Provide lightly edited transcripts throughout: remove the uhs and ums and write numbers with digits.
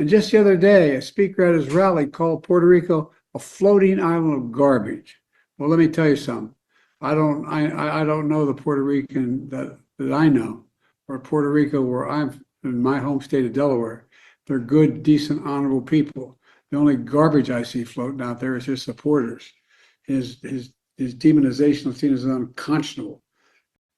And just the other day, a speaker at his rally called Puerto Rico a floating island of garbage. Well, let me tell you something. I don't know the Puerto Rican that I know, or Puerto Rico where I'm in my home state of Delaware. They're good, decent, honorable people. The only garbage I see floating out there is his supporters. His demonization of things is unconscionable.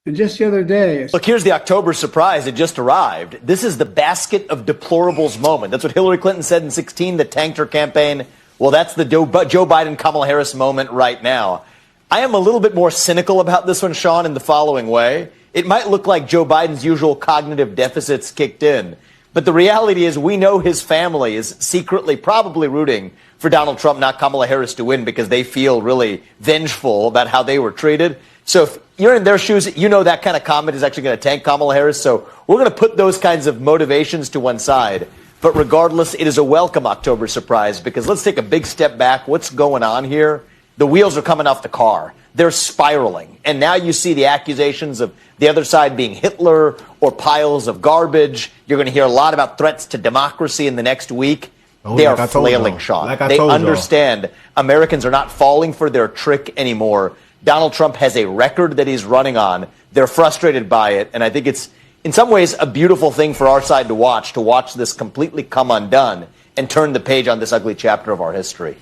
And just the other day... Look, here's the October surprise. It just arrived. This is the basket of deplorables moment. That's what Hillary Clinton said in 2016 that tanked her campaign. Well, that's the Joe Biden, Kamala Harris moment right now. I am a little bit more cynical about this one, Sean, in the following way. It might look like Joe Biden's usual cognitive deficits kicked in. But the reality is we know his family is secretly probably rooting for Donald Trump, not Kamala Harris, to win because they feel really vengeful about how they were treated. So if you're in their shoes, you know that kind of comment is actually going to tank Kamala Harris. So we're going to put those kinds of motivations to one side. But regardless, it is a welcome October surprise because let's take a big step back. What's going on here? The wheels are coming off the car. They're spiraling. And now you see the accusations of the other side being Hitler or piles of garbage. You're going to hear a lot about threats to democracy in the next week. They are flailing, Sean. They understand Americans are not falling for their trick anymore. Donald Trump has a record that he's running on. They're frustrated by it. And I think it's, in some ways, a beautiful thing for our side to watch this completely come undone and turn the page on this ugly chapter of our history.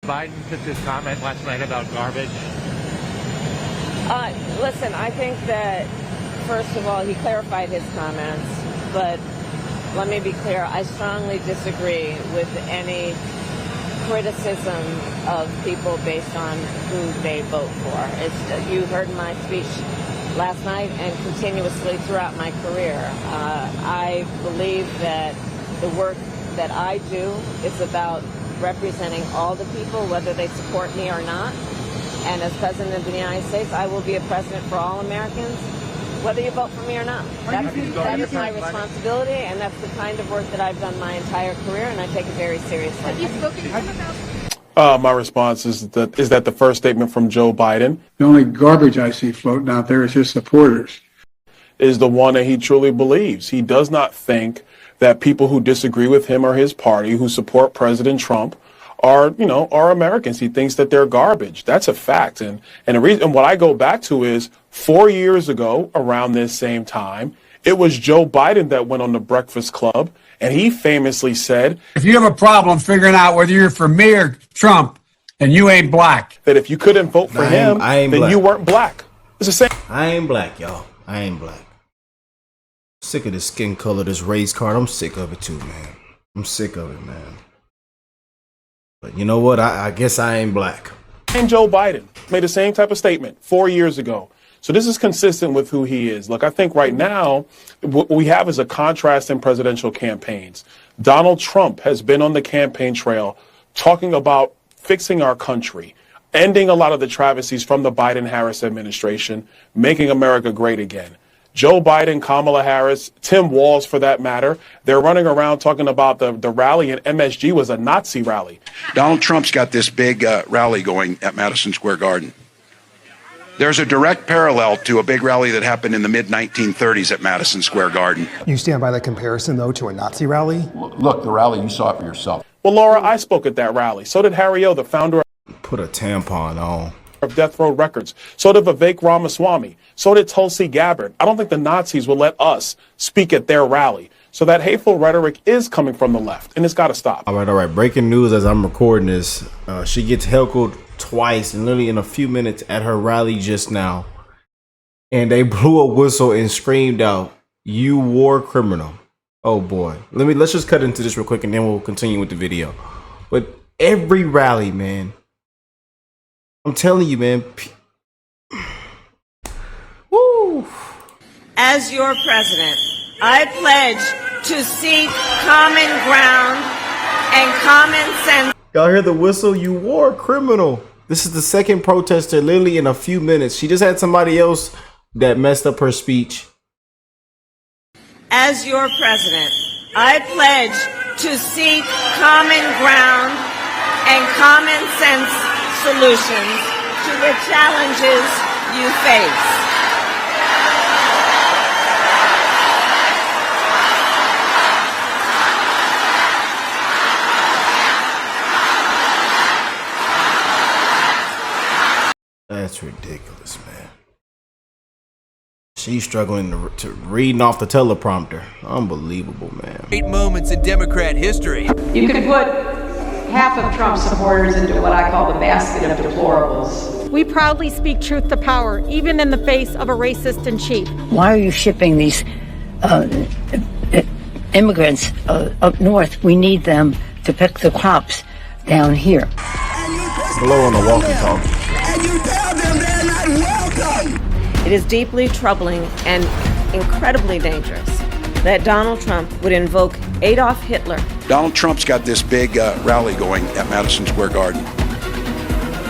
Biden took his comment last night about garbage. Listen, I think that, first of all, he clarified his comments, but let me be clear, I strongly disagree with any criticism of people based on who they vote for. You heard my speech last night and continuously throughout my career. I believe that the work that I do is about representing all the people, whether they support me or not. And as President of the United States, I will be a president for all Americans, whether you vote for me or not. That is my responsibility, and that's the kind of work that I've done my entire career, and I take it very seriously. Have you spoken to him about? My response is that the first statement from Joe Biden. The only garbage I see floating out there is his supporters. Is the one that he truly believes. He does not think that people who disagree with him or his party, who support President Trump, are Americans. He thinks that they're garbage. That's a fact. And the reason, what I go back to is 4 years ago, around this same time, it was Joe Biden that went on the Breakfast Club, and he famously said, if you have a problem figuring out whether you're for me or Trump, and you ain't black, that if you couldn't vote for him, then you weren't black. It's the same. I ain't black, y'all. I ain't black. Sick of this skin color, this race card. I'm sick of it too, man. I'm sick of it, man. But you know what? I guess I ain't black. And Joe Biden made the same type of statement 4 years ago. So this is consistent with who he is. Look, I think right now what we have is a contrast in presidential campaigns. Donald Trump has been on the campaign trail talking about fixing our country, ending a lot of the travesties from the Biden-Harris administration, making America great again. Joe Biden, Kamala Harris, Tim Walz, for that matter, they're running around talking about the rally, and MSG was a Nazi rally. Donald Trump's got this big rally going at Madison Square Garden. There's a direct parallel to a big rally that happened in the mid-1930s at Madison Square Garden. You stand by that comparison, though, to a Nazi rally? Look, the rally, you saw it for yourself. Well, Laura, I spoke at that rally. So did Harry O, the founder Put a tampon on. of Death Row Records. So did Vivek Ramaswamy. So did Tulsi Gabbard. I don't think the Nazis will let us speak at their rally. So that hateful rhetoric is coming from the left, and it's got to stop. All right. Breaking news as I'm recording this. She gets heckled twice and literally in a few minutes at her rally just now. And they blew a whistle and screamed out, "You war criminal." Oh boy. Let's just cut into this real quick and then we'll continue with the video. But every rally, man, I'm telling you, man. Woo. As your president, I pledge to seek common ground and common sense. Y'all hear the whistle? You war criminal. This is the second protester literally in a few minutes. She just had somebody else that messed up her speech. As your president, I pledge to seek common ground and common sense solutions to the challenges you face. That's ridiculous, man. She's struggling to reading off the teleprompter. Unbelievable, man. Great moments in Democrat history. You could put half of Trump's supporters into what I call the basket of deplorables. We proudly speak truth to power, even in the face of a racist in chief. Why are you shipping these immigrants up north? We need them to pick the crops down here. Blow on the walkie-talkie. And you tell them they're not welcome. It is deeply troubling and incredibly dangerous that Donald Trump would invoke Adolf Hitler. Donald Trump's got this big rally going at Madison Square Garden.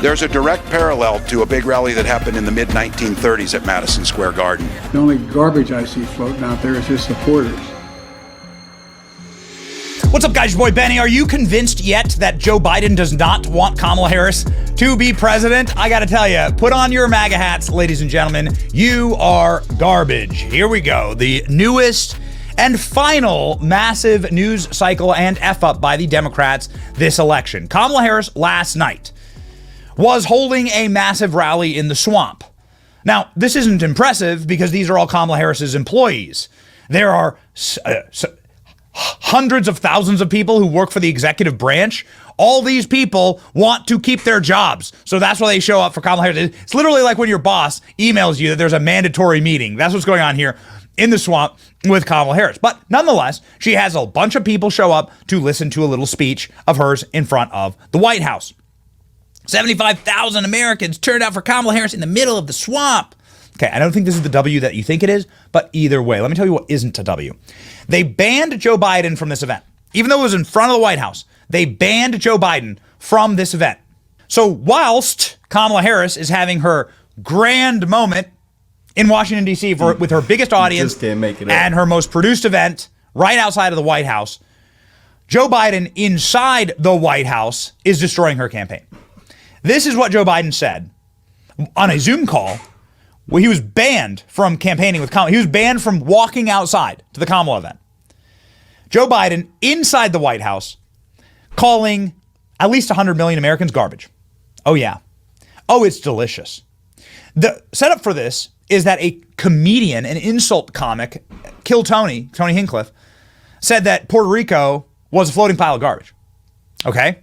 There's a direct parallel to a big rally that happened in the mid-1930s at Madison Square Garden. The only garbage I see floating out there is his supporters. What's up, guys? Your boy Benny. Are you convinced yet that Joe Biden does not want Kamala Harris to be president? I gotta tell you, put on your MAGA hats, ladies and gentlemen. You are garbage. Here we go. The newest and final massive news cycle and F-up by the Democrats this election. Kamala Harris last night was holding a massive rally in the swamp. Now, this isn't impressive because these are all Kamala Harris's employees. There are hundreds of thousands of people who work for the executive branch. All these people want to keep their jobs. So that's why they show up for Kamala Harris. It's literally like when your boss emails you that there's a mandatory meeting. That's what's going on here in the swamp with Kamala Harris. But nonetheless, she has a bunch of people show up to listen to a little speech of hers in front of the White House. 75,000 Americans turned out for Kamala Harris in the middle of the swamp. Okay, I don't think this is the W that you think it is, but either way, let me tell you what isn't a W. They banned Joe Biden from this event. Even though it was in front of the White House, they banned Joe Biden from this event. So whilst Kamala Harris is having her grand moment in Washington, D.C. with her biggest audience and her most produced event right outside of the White House, Joe Biden inside the White House is destroying her campaign. This is what Joe Biden said on a Zoom call where he was banned from campaigning with Kamala. He was banned from walking outside to the Kamala event. Joe Biden inside the White House calling at least 100 million Americans garbage. Oh, yeah. Oh, it's delicious. The setup for this is that a comedian, an insult comic, Tony Hinchcliffe, said that Puerto Rico was a floating pile of garbage. Okay?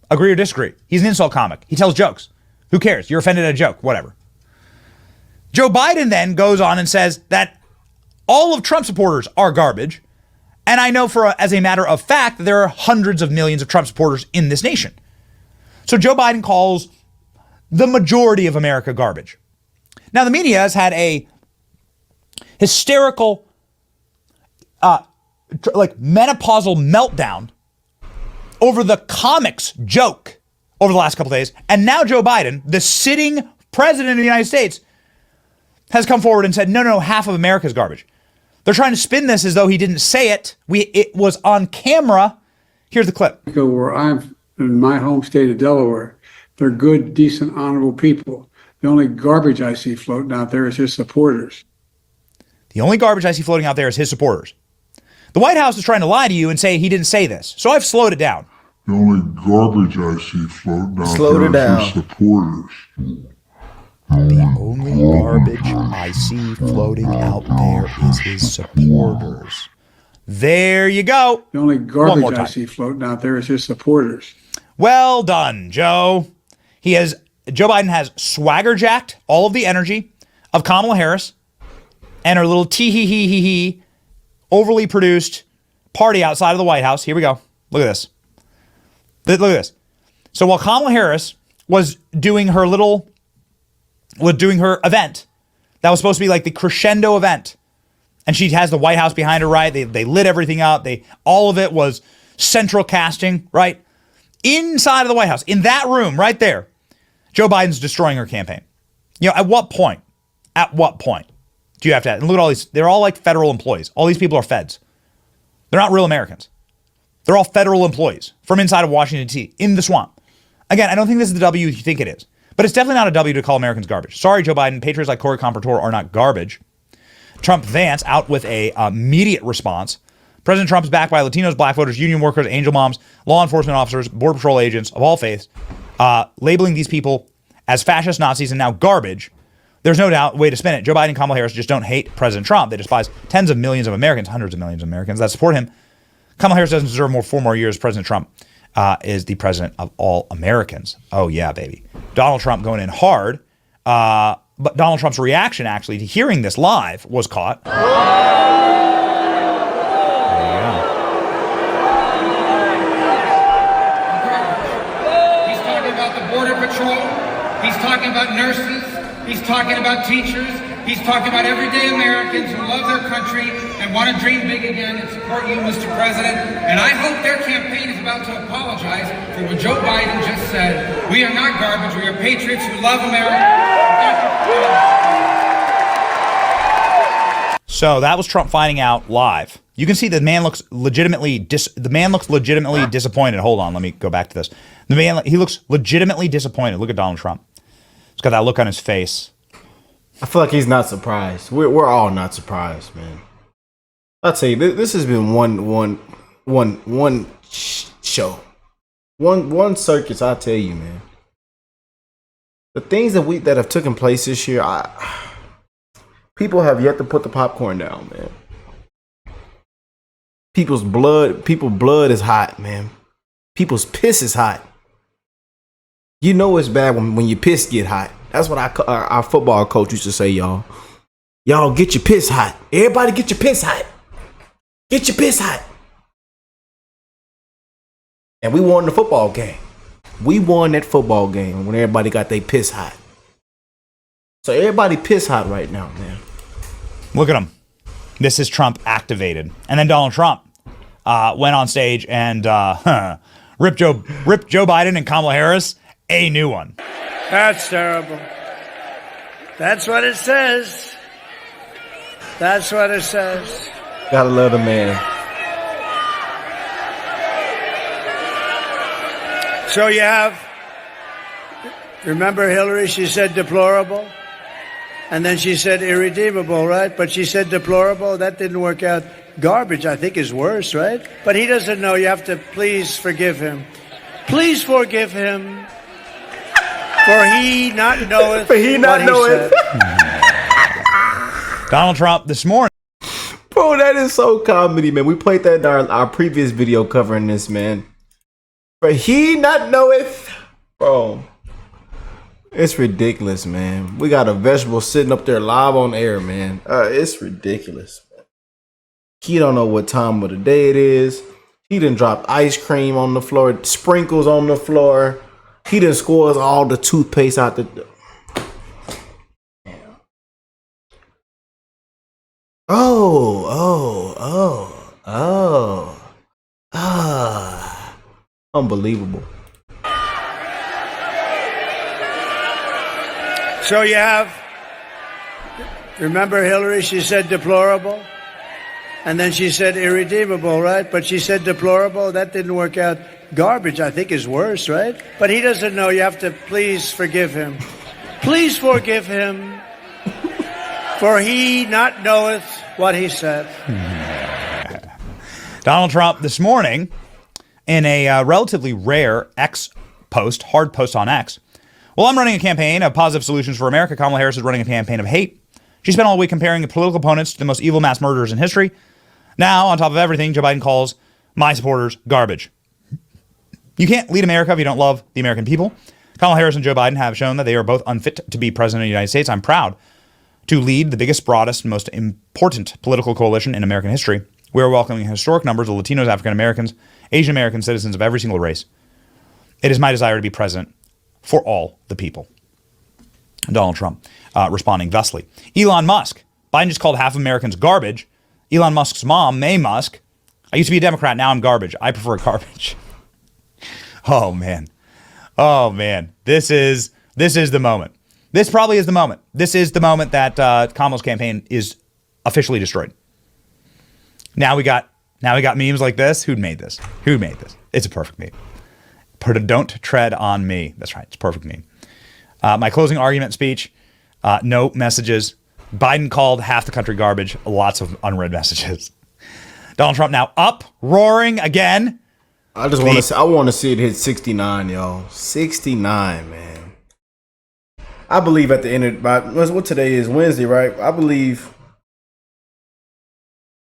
Agree or disagree? He's an insult comic. He tells jokes. Who cares? You're offended at a joke. Whatever. Joe Biden then goes on and says that all of Trump supporters are garbage. And I know as a matter of fact, that there are hundreds of millions of Trump supporters in this nation. So Joe Biden calls the majority of America garbage. Now, the media has had a hysterical, menopausal meltdown over the comics joke over the last couple days. And now Joe Biden, the sitting president of the United States, has come forward and said, no, half of America is garbage. They're trying to spin this as though he didn't say it. It was on camera. Here's the clip. Where I'm in my home state of Delaware, they're good, decent, honorable people. The only garbage I see floating out there is his supporters. The only garbage I see floating out there is his supporters. The White House is trying to lie to you and say he didn't say this. So I've slowed it down. The only garbage I see floating out there is his supporters. The only garbage I see floating out there is his supporters. There you go. The only garbage I see floating out there is his supporters. Well done, Joe. Joe Biden has swagger jacked all of the energy of Kamala Harris and her little tee-hee-hee-hee-hee overly produced party outside of the White House. Here we go. Look at this. Look at this. So while Kamala Harris was doing her event, that was supposed to be like the crescendo event, and she has the White House behind her, right? They lit everything up. All of it was central casting, right? Inside of the White House, in that room right there, Joe Biden's destroying her campaign. At what point do you have to? And look at all these. They're all like federal employees. All these people are feds. They're not real Americans. They're all federal employees from inside of Washington, D.C., in the swamp. Again, I don't think this is the W you think it is. But it's definitely not a W to call Americans garbage. Sorry, Joe Biden. Patriots like Corey Compertor are not garbage. Trump Vance out with a immediate response. President Trump is backed by Latinos, black voters, union workers, angel moms, law enforcement officers, border patrol agents of all faiths, labeling these people as fascist Nazis and now garbage. There's no doubt way to spin it. Joe Biden and Kamala Harris just don't hate President Trump. They despise tens of millions of Americans, hundreds of millions of Americans that support him. Kamala Harris doesn't deserve 4 more years. President Trump is the president of all Americans. Oh, yeah, baby. Donald Trump going in hard. But Donald Trump's reaction, actually, to hearing this live was caught. There you go. He's talking about the Border Patrol. He's talking about nurses. He's talking about teachers. He's talking about everyday Americans who love their country and want to dream big again and support you, Mr. President. And I hope their campaign is about to apologize for what Joe Biden just said. We are not garbage. We are patriots who love America. So that was Trump finding out live. You can see the man looks legitimately disappointed. Hold on, let me go back to this. He looks legitimately disappointed. Look at Donald Trump. He's got that look on his face. I feel like he's not surprised. We're all not surprised, man. I'll tell you, this has been one show, one circus. I'll tell you, man. The things that have taken place this year, people have yet to put the popcorn down, man. People's blood is hot, man. People's piss is hot. You know it's bad when your piss get hot. That's what our football coach used to say, y'all. Y'all get your piss hot. Everybody get your piss hot. Get your piss hot. And we won the football game. We won that football game when everybody got their piss hot. So everybody piss hot right now, man. Look at him. This is Trump activated. And then Donald Trump went on stage and ripped Joe Biden and Kamala Harris a new one. That's terrible. That's what it says. That's what it says. Gotta love the man. So you have, remember Hillary, she said deplorable? And then she said irredeemable, right? But she said deplorable. That didn't work out. Garbage, I think, is worse, right? But he doesn't know. You have to please forgive him. Please forgive him. For he not knoweth. Donald Trump this morning. Bro, that is so comedy, man. We played that in our previous video covering this, man. But he not knoweth. Bro, it's ridiculous, man. We got a vegetable sitting up there live on air, man. It's ridiculous. He don't know what time of the day it is. He done dropped ice cream on the floor, sprinkles on the floor. He done scores all the toothpaste out the... Unbelievable. So you have, remember Hillary, she said deplorable? And then she said irredeemable, right? But she said deplorable. That didn't work out. Garbage, I think, is worse, right? But he doesn't know. You have to please forgive him. Please forgive him. For he not knoweth what he said. Donald Trump this morning, in a relatively rare X post, hard post on X. Well, I'm running a campaign of positive solutions for America. Kamala Harris is running a campaign of hate. She spent all week comparing political opponents to the most evil mass murderers in history. Now, on top of everything, Joe Biden calls my supporters garbage. You can't lead America if you don't love the American people. Kamala Harris and Joe Biden have shown that they are both unfit to be president of the United States. I'm proud to lead the biggest, broadest, and most important political coalition in American history. We are welcoming historic numbers of Latinos, African Americans, Asian American citizens of every single race. It is my desire to be president for all the people. Donald Trump responding thusly. Elon Musk. Biden just called half of Americans garbage. Elon Musk's mom, May Musk. I used to be a Democrat. Now I'm garbage. I prefer garbage. Oh, man. Oh, man. This is the moment. This probably is the moment. This is the moment that Kamala's campaign is officially destroyed. Now we got memes like this. Who made this? Who made this? It's a perfect meme. Don't tread on me. That's right. It's a perfect meme. My closing argument speech, no messages. Biden called half the country garbage. Lots of unread messages. Donald Trump now up, roaring again. I want to see it hit 69, y'all. 69, man. I believe at the end of what today is, Wednesday, right? I believe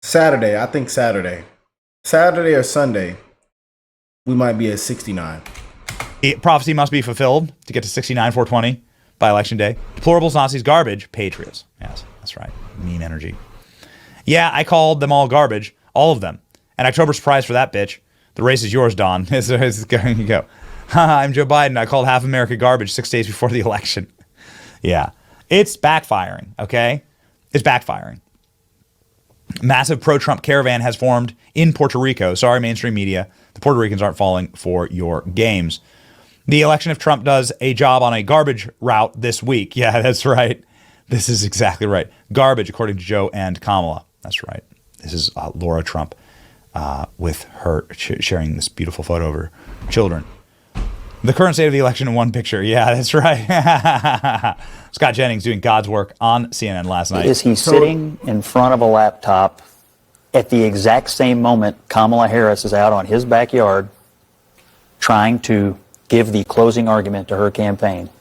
Saturday. I think Saturday or Sunday, we might be at 69. Prophecy must be fulfilled to get to 69, 420 by election day. Deplorables, Nazis, garbage, patriots. Yes, that's right. Mean energy. Yeah, I called them all garbage, all of them. And October's prize for that bitch. The race is yours, Don. Here you go. I'm Joe Biden. I called half America garbage 6 days before the election. Yeah, it's backfiring, okay? It's backfiring. Massive pro-Trump caravan has formed in Puerto Rico. Sorry, mainstream media. The Puerto Ricans aren't falling for your games. The election, if Trump does a job on a garbage route this week. Yeah, that's right. This is exactly right. Garbage, according to Joe and Kamala. That's right. This is Laura Trump with her sharing this beautiful photo of her children. The current state of the election in one picture. Yeah, that's right. Scott Jennings doing God's work on CNN last night. Is he sitting in front of a laptop at the exact same moment Kamala Harris is out on his backyard trying to give the closing argument to her campaign?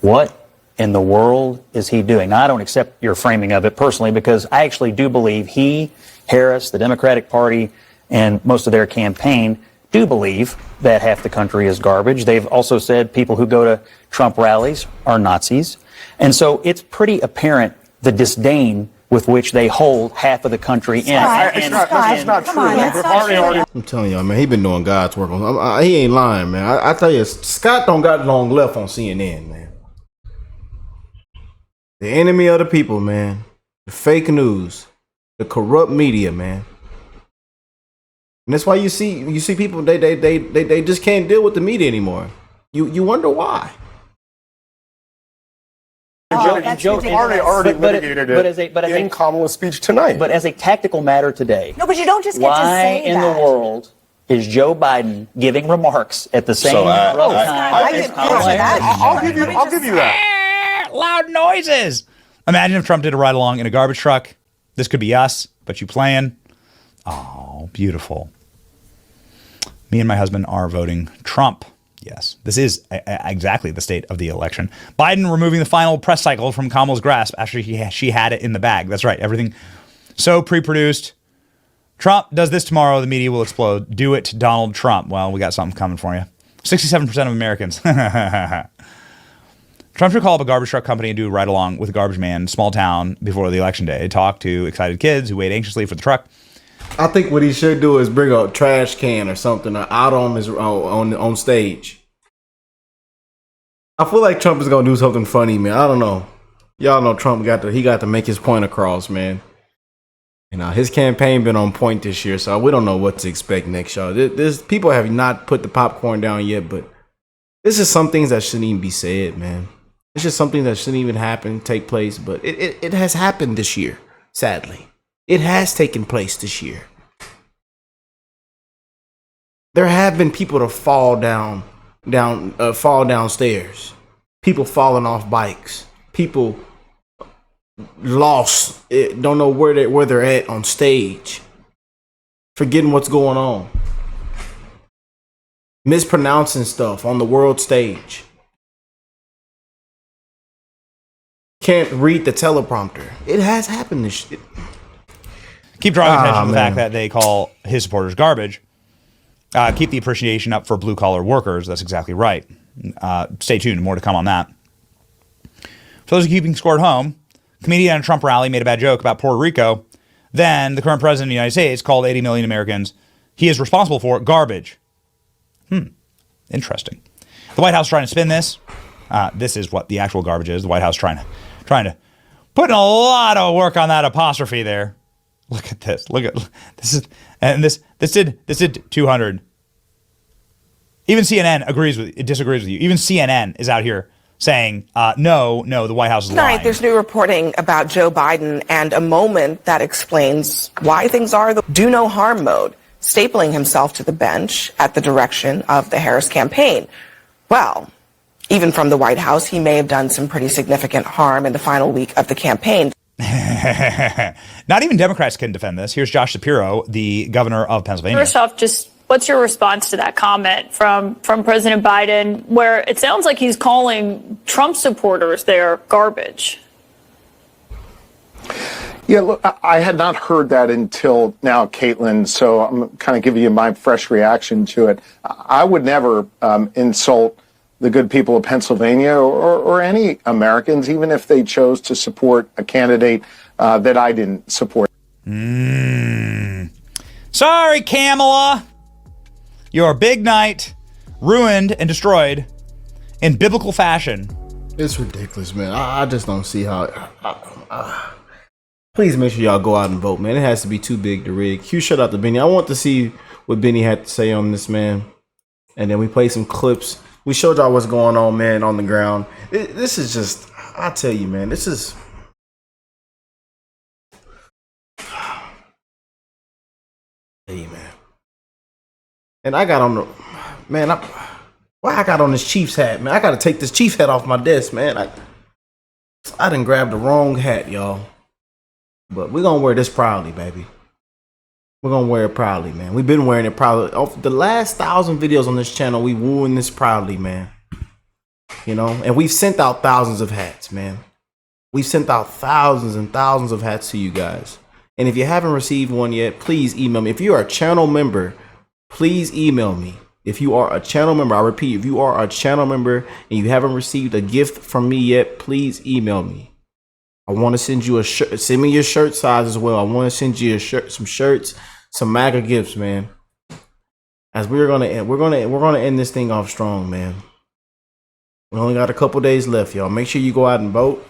What in the world is he doing? Now, I don't accept your framing of it personally because I actually do believe he, Harris, the Democratic Party, and most of their campaign do believe that half the country is garbage. They've also said people who go to Trump rallies are Nazis. And so it's pretty apparent the disdain with which they hold half of the country in. That's not true. I'm telling y'all, man, he been doing God's work on. He ain't lying, man. I tell you, Scott don't got long left on CNN, man. The enemy of the people, man. The fake news, the corrupt media, man. And that's why you see people they just can't deal with the media anymore. You wonder why. Joe already litigated it in Kamala's speech tonight. But as a tactical matter today, no, but you don't just get to say why in the world is Joe Biden giving remarks at the same time? I'll give you that. Loud noises. Imagine if Trump did a ride along in a garbage truck. This could be us, but you playing. Oh, beautiful. Me and my husband are voting Trump. Yes, this is exactly the state of the election. Biden removing the final press cycle from Kamala's grasp after she had it in the bag. That's right. Everything so pre-produced. Trump does this tomorrow. The media will explode. Do it, Donald Trump. Well, we got something coming for you. 67% of Americans. Trump should call up a garbage truck company and do a ride along with a garbage man, small town, before the election day. Talk to excited kids who wait anxiously for the truck. I think what he should do is bring a trash can or something out on his on stage. I feel like Trump is gonna do something funny, man. I don't know. Y'all know Trump got to make his point across, man. You know, his campaign been on point this year, so we don't know what to expect next, y'all. This people have not put the popcorn down yet, but this is some things that shouldn't even be said, man. It's just something that shouldn't even take place, but it has happened this year, sadly. It has taken place this year. There have been people to fall downstairs. People falling off bikes. People lost, don't know where they're at on stage. Forgetting what's going on. Mispronouncing stuff on the world stage. Can't read the teleprompter. It has happened this year. Keep drawing attention to the fact that they call his supporters garbage. Keep the appreciation up for blue-collar workers. That's exactly right. Stay tuned. More to come on that. For those keeping score at home, comedian at a Trump rally made a bad joke about Puerto Rico. Then the current president of the United States called 80 million Americans he is responsible for garbage. Interesting. The White House trying to spin this. This is what the actual garbage is. The White House trying to put in a lot of work on that apostrophe there. Look at this. Look at this did 200. Even CNN disagrees with you. Even CNN is out here saying, no, the White House is lying. Tonight, there's new reporting about Joe Biden and a moment that explains why things are the do no harm mode, stapling himself to the bench at the direction of the Harris campaign. Well, even from the White House, he may have done some pretty significant harm in the final week of the campaign. Not even Democrats can defend this. Here's Josh Shapiro, the governor of Pennsylvania. First off, just What's your response to that comment from President Biden, where it sounds like he's calling Trump supporters there garbage? Yeah, look, I had not heard that until now, Caitlin, so I'm kind of giving you my fresh reaction to it. I would never insult the good people of Pennsylvania or any Americans, even if they chose to support a candidate that I didn't support. Sorry, Kamala. Your big night ruined and destroyed in biblical fashion. It's ridiculous, man. I just don't see how. Please make sure y'all go out and vote, man. It has to be too big to rig. Huge shout out to Benny. I want to see what Benny had to say on this, man. And then we play some clips. We showed y'all what's going on, man, on the ground. This is just, I tell you, man, this is. Hey, man. And I got on the, man, why I got on this Chiefs hat, man? I got to take this Chiefs hat off my desk, man. I done grabbed the wrong hat, y'all. But we're going to wear this proudly, baby. We're going to wear it proudly, man. We've been wearing it proudly. Of the last 1,000 videos on this channel, we've worn this proudly, man. You know, and we've sent out thousands of hats, man. We've sent out thousands and thousands of hats to you guys. And if you haven't received one yet, please email me. If you are a channel member, please email me. If you are a channel member, I repeat, if you are a channel member and you haven't received a gift from me yet, please email me. I want to send you a shirt. Send me your shirt size as well. I want to send you a shirt, some shirts, some MAGA gifts, man. As we're gonna end this thing off strong, man. We only got a couple days left, y'all. Make sure you go out and vote.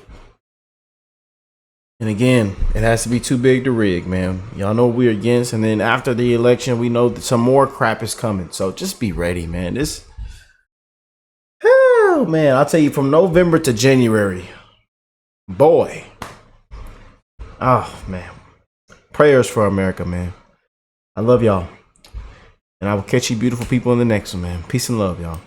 And again, it has to be too big to rig, man. Y'all know we're against. And then after the election, we know that some more crap is coming. So just be ready, man. Oh man, I'll tell you, from November to January, boy. Oh man. Prayers for America, man. I love y'all. And I will catch you beautiful people in the next one, man. Peace and love, y'all.